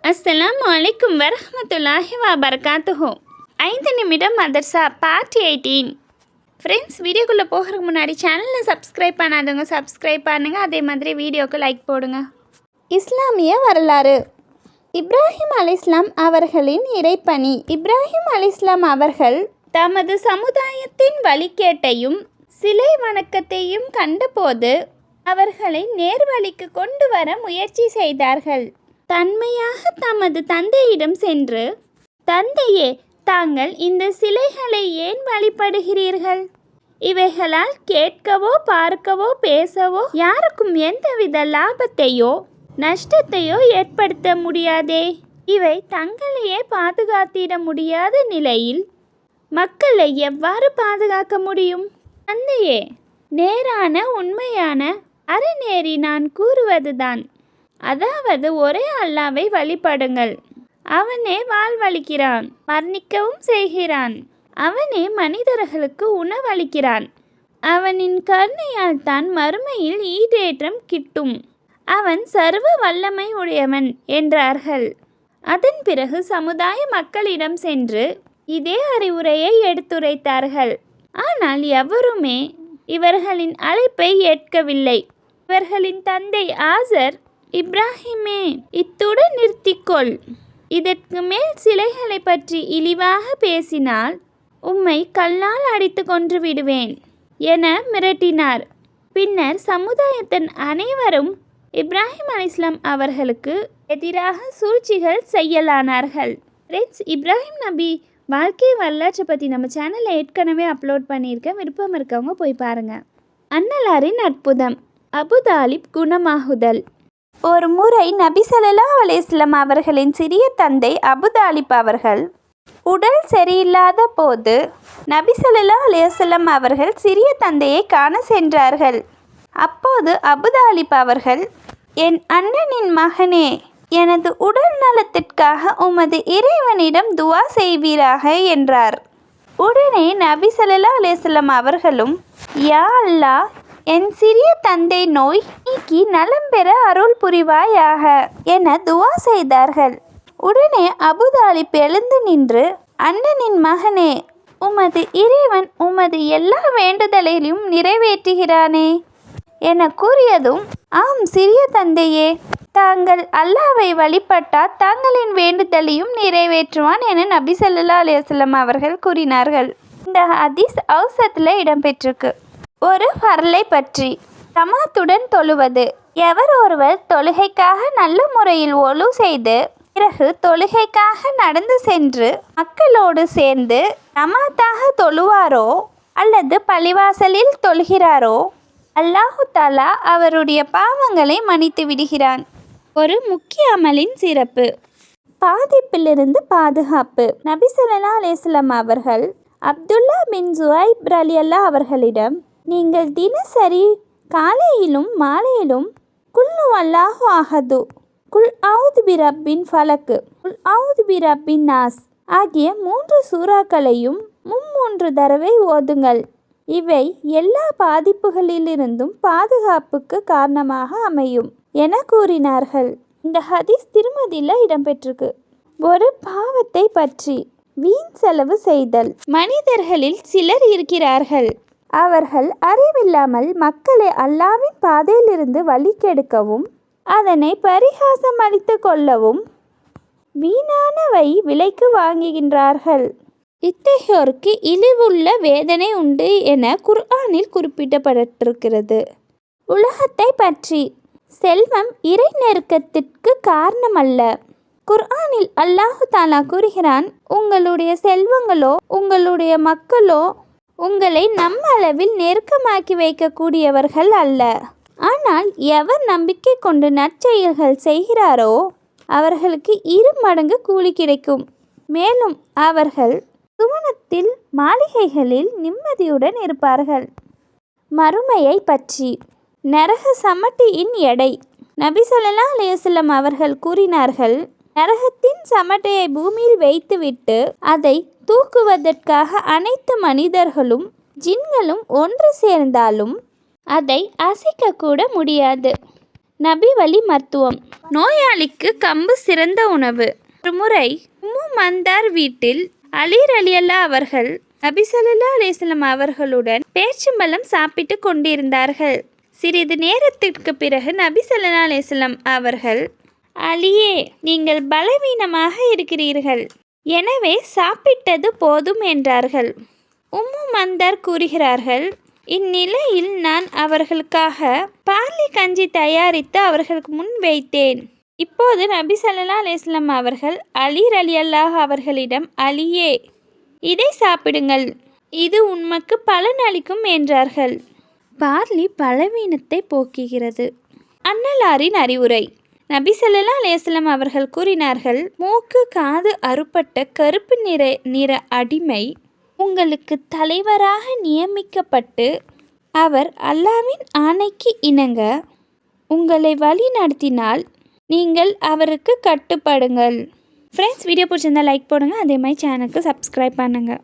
அஸ்ஸலாமு அலைக்கும் வரஹ்மத்துல்லாஹி வபரகாத்துஹு. 5 நிமிடம் மதர்சா பார்ட் 18. ஃப்ரெண்ட்ஸ், வீடியோக்குள்ளே போகிறதுக்கு முன்னாடி சேனலில் சப்ஸ்கிரைப் பண்ணாதவங்க சப்ஸ்கிரைப் பண்ணுங்கள். அதே மாதிரி வீடியோக்கு லைக் போடுங்க. இஸ்லாமிய வரலாறு. இப்ராஹிம் அலைஹிஸ்ஸலாம் அவர்களின் இறைப்பணி. இப்ராஹிம் அலைஹிஸ்ஸலாம் அவர்கள் தமது சமுதாயத்தின் வழிகேட்டையும் சிலை வணக்கத்தையும் கண்டபோது அவர்களை நேர்வழிக்கு கொண்டு வர முயற்சி செய்தார்கள். தன்மையாக தமது தந்தையிடம் சென்று, தந்தையே, தாங்கள் இந்த சிலைகளை ஏன் வழிபடுகிறீர்கள்? இவைகளால் கேட்கவோ பார்க்கவோ பேசவோ யாருக்கும் எந்தவித லாபத்தையோ நஷ்டத்தையோ ஏற்படுத்த முடியாதே. இவை தங்களையே பாதுகாத்திட முடியாத நிலையில் மக்களை எவ்வாறு பாதுகாக்க முடியும்? தந்தையே, நேரான உண்மையான அறநேரி நான் கூறுவதுதான். அதாவது ஒரே அல்லாவை வழிபடுங்கள். அவனே வாழ்வளிக்கிறான், மரணிக்கவும் செய்கிறான். அவனே மனிதர்களுக்கு உணவளிக்கிறான். அவனின் கருணையால் தான் மறுமையில் ஈடேற்றம் கிட்டும். அவன் சர்வ வல்லமை உடையவன் என்றார்கள். அதன் பிறகு சமுதாய மக்களிடம் சென்று இதே அறிவுரையை எடுத்துரைத்தார்கள். ஆனால் எவருமே இவர்களின் அழைப்பை ஏற்கவில்லை. இவர்களின் தந்தை ஆசர், இப்ராஹிமே, இத்துடன் நிறுத்திக்கொள். இதற்கு மேல் சிலைகளை பற்றி இழிவாக பேசினால் உம்மை கல்லால் அடித்து கொன்று விடுவேன் என மிரட்டினார். பின்னர் சமுதாயத்தின் அனைவரும் இப்ராஹிம் அலைஹிஸ்ஸலாம் அவர்களுக்கு எதிராக சூழ்ச்சிகள் செய்யலானார்கள். ஃப்ரெண்ட்ஸ், இப்ராஹிம் நபி வாழ்க்கை வரலாற்றை பற்றி நம்ம சேனலில் ஏற்கனவே அப்லோட் பண்ணியிருக்கேன். விருப்பம் இருக்கவங்க போய் பாருங்கள். அன்னலாரின் அற்புதம். அபுதாலிப் குணமாகுதல். ஒரு முறை நபி ஸல்லல்லாஹு அலைஹி வஸல்லம் அவர்களின் சிறிய தந்தை அபுதாலிப் அவர்கள் உடல் சரியில்லாத போது நபி ஸல்லல்லாஹு அலைஹி வஸல்லம் அவர்கள் சிறிய தந்தையை காண சென்றார்கள். அப்போது அபுதாலிப் அவர்கள், என் அண்ணனின் மகனே, எனது உடல் நலத்திற்காக உமது இறைவனிடம் துவா செய்வீராக என்றார். உடனே நபி ஸல்லல்லாஹு அலைஹி வஸல்லம் அவர்களும், யா அல்லாஹ், என் சிறிய தந்தை நோய் நீக்கி நலம் பெற அருள் புரிவாயாக என துவா செய்தார்கள். உடனே அபுதாலிப் எழுந்து நின்று, அண்ணனின் மகனே, உமது இறைவன் உமது எல்லா வேண்டுதலையும் நிறைவேற்றுகிறானே என கூறியதும், ஆம் சிறிய தந்தையே, தாங்கள் அல்லாவை வழிபட்டால் தாங்களின் வேண்டுதலையும் நிறைவேற்றுவான் என நபி ஸல்லல்லாஹு அலைஹி வஸல்லம் அவர்கள் கூறினார்கள். இந்த ஹதீஸ் ஔசத்தில் இடம்பெற்றிருக்கு. ஒரு ஃபர்லை பற்றி. ஜமாத்துடன் தொழுவது. எவர் ஒருவர் தொழுகைக்காக நல்ல முறையில் ஒழு செய்து பிறகு தொழுகைக்காக நடந்து சென்று மக்களோடு சேர்ந்து ஜமாத்தாக தொழுவாரோ அல்லது பள்ளிவாசலில் தொழுகிறாரோ அல்லாஹு தஆலா அவருடைய பாவங்களை மன்னித்து விடுகிறான். ஒரு முக்கிய அமலின் சிறப்பு. பாதிப்பிலிருந்து பாதுகாப்பு. நபி ஸல்லல்லாஹு அலைஹி வஸல்லம் அவர்கள் அப்துல்லா பின் ஜுவைப் ரலியல்லாஹு அவர்களிடம், நீங்கள் தினசரி காலையிலும் மாலையிலும் குல் ஹுவல்லாஹு அஹது, குல் அவுது பி ரப்பின் ஃபலக், குல் அவுது பி ரப்பின் நாஸ் ஆகிய 3 சூறாக்களையும் 3 தடவை ஓதுங்கள். இவை எல்லா பாதிப்புகளிலிருந்தும் பாதுகாப்புக்கு காரணமாக அமையும் என கூறினார்கள். இந்த ஹதீஸ் திருமதியில் இடம்பெற்றிருக்கு. ஒரு பாவத்தை பற்றி. வீண் செலவு செய்தல். மனிதர்களில் சிலர் இருக்கிறார்கள், அவர்கள் அறிவில்லாமல் மக்களை அல்லாவின் பாதையிலிருந்து வழிகெடுக்கவும் அதனை பரிகாசம் அளித்து கொள்ளவும் வீணானவை விலைக்கு வாங்குகின்றார்கள். இத்தகையோருக்கு இழிவுள்ள வேதனை உண்டு என குர்ஆனில் குறிப்பிடப்பட்டிருக்கிறது. உலகத்தை பற்றி. செல்வம் இறை நெருக்கத்திற்கு காரணமல்ல. குர்ஆனில் அல்லாஹு தஆலா கூறுகிறான், உங்களுடைய செல்வங்களோ உங்களுடைய மக்களோ உங்களை நம்மளவில் நெருக்கமாக்கி வைக்கக்கூடியவர்கள் அல்ல. ஆனால் எவர் நம்பிக்கை கொண்டு நற்செயல்கள் செய்கிறாரோ அவர்களுக்கு 2 மடங்கு கூலி கிடைக்கும். மேலும் அவர்கள் சுவனத்தில் மாளிகைகளில் நிம்மதியுடன் இருப்பார்கள். மறுமையை பற்றி. நரக சமட்டியின் எடை. நபி ஸல்லல்லாஹு அலைஹி வஸல்லம் அவர்கள் கூறினார்கள், நரகத்தின் சமட்டையை பூமியில் வைத்துவிட்டு அதை தூக்குவதற்காக அனைத்து மனிதர்களும் ஜின்களும் ஒன்று சேர்ந்தாலும் அதை அசைக்கக்கூட முடியாது. நபி வழி மருத்துவம். நோயாளிக்கு கம்பு சிறந்த உணவு. ஒரு முறை உம்மு மந்தார் வீட்டில் அலி ரலியல்லாஹு அவர்கள் நபி ஸல்லல்லாஹு அலைஹி வஸல்லம் அவர்களுடன் பேரிச்சம்பழம் சாப்பிட்டு கொண்டிருந்தார்கள். சிறிது நேரத்திற்கு பிறகு நபி ஸல்லல்லாஹு அலைஹி வஸல்லம் அவர்கள், அலியே, நீங்கள் பலவீனமாக இருக்கிறீர்கள், எனவே சாப்பிட்டது போதும் என்றார்கள். உம்மு மந்தார் கூறுகிறார்கள், இந்நிலையில் நான் அவர்களுக்காக பார்லி கஞ்சி தயாரித்து அவர்களுக்கு முன் வைத்தேன். இப்போது நபி ஸல்லல்லாஹு அலைஹி வஸல்லம் அவர்கள் அலி ரலியல்லாஹு அவர்களிடம், அலியே, இதை சாப்பிடுங்கள், இது உமக்கு பலன் அளிக்கும் என்றார்கள். பார்லி பலவீனத்தை போக்குகிறது. அன்னலாரின் அறிவுரை. நபி ஸல்லல்லாஹு அலைஹி வஸல்லம் அவர்கள் கூறினார்கள், மூக்கு காது அறுபட்ட கருப்பு நிற அடிமை உங்களுக்கு தலைவராக நியமிக்கப்பட்டு அவர் அல்லாஹ்வின் ஆணைக்கு இணங்க உங்களை வழி நடத்தினால் நீங்கள் அவருக்கு கட்டுப்படுங்கள். ஃப்ரெண்ட்ஸ், வீடியோ பிடிச்சிருந்தால் லைக் போடுங்க. அதே மாதிரி சேனலுக்கு சப்ஸ்கிரைப் பண்ணுங்கள்.